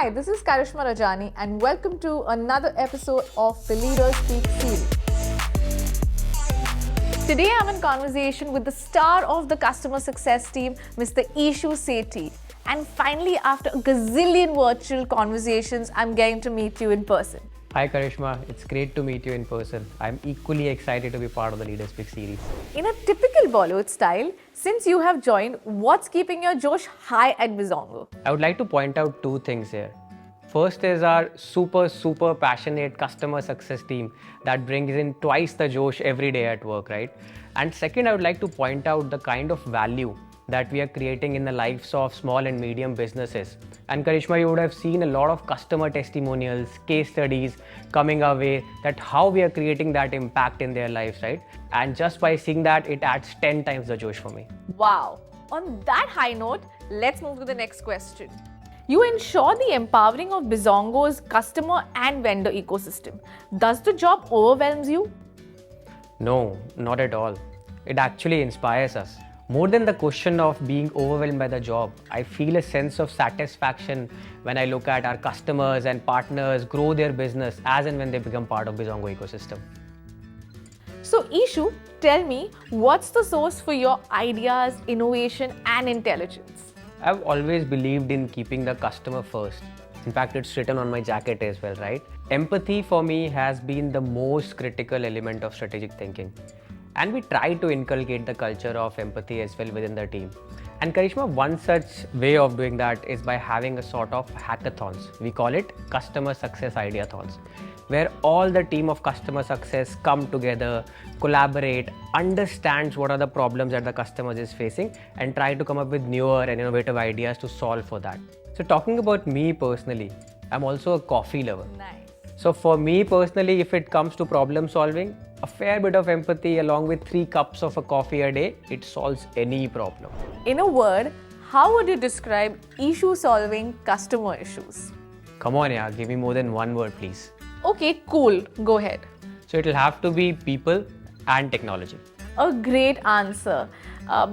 Hi, this is Karishma Rajani and welcome to another episode of the Leaders Speak series. Today I'm in conversation with the star of the customer success team, Mr. Ishu Sethi. And finally, after a gazillion virtual conversations, I'm getting to meet you in person. Hi Karishma, it's great to meet you in person. I'm equally excited to be part of the Leaders Speak series. In a typical Bollywood style, since you have joined, what's keeping your Josh high at Bizongo? I would like to point out two things here. First is our super passionate customer success team that brings in twice the Josh every day at work, right? And second, I would like to point out the kind of value that we are creating in the lives of small and medium businesses. And Karishma, you would have seen a lot of customer testimonials, case studies coming our way that how we are creating that impact in their lives, right? And just by seeing that, it adds 10 times the Josh for me. Wow. On that high note, let's move to the next question. You ensure the empowering of Bizongo's customer and vendor ecosystem. Does the job overwhelms you? No, not at all. It actually inspires us. More than the question of being overwhelmed by the job, I feel a sense of satisfaction when I look at our customers and partners grow their business as and when they become part of Bizongo ecosystem. So Ishu, tell me, what's the source for your ideas, innovation and intelligence? I've always believed in keeping the customer first. In fact, it's written on my jacket as well, right? Empathy for me has been the most critical element of strategic thinking. And we try to inculcate the culture of empathy as well within the team. And Karishma, one such way of doing that is by having a sort of hackathons. We call it customer success ideathons, where all the team of customer success come together, collaborate, understands what are the problems that the customer is facing and try to come up with newer and innovative ideas to solve for that. So talking about me personally, I'm also a coffee lover. Nice. So for me personally, if it comes to problem solving, a fair bit of empathy along with 3 cups of a coffee a day, it solves any problem. In a word, how would you describe Ishu solving customer issues? Come on, yeah, give me more than one word, please. Okay, cool. Go ahead. So it'll have to be people and technology. A great answer.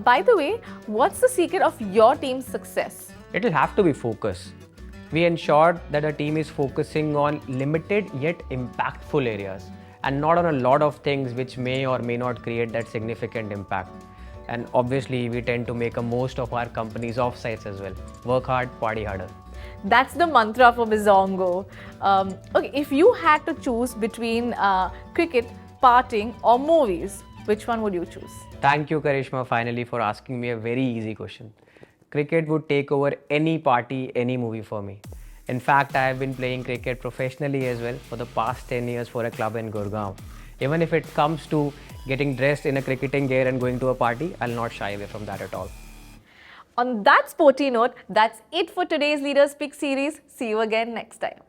By the way, what's the secret of your team's success? It'll have to be focus. We ensure that the team is focusing on limited yet impactful areas and not on a lot of things which may or may not create that significant impact. And obviously, we tend to make a most of our company's offsites as well. Work hard, party harder. That's the mantra for Bizongo. Okay, if you had to choose between cricket, partying or movies, which one would you choose? Thank you, Karishma, finally for asking me a very easy question. Cricket would take over any party, any movie for me. In fact, I have been playing cricket professionally as well for the past 10 years for a club in Gurgaon. Even if it comes to getting dressed in a cricketing gear and going to a party, I'll not shy away from that at all. On that sporty note, that's it for today's Leaders Speak series. See you again next time.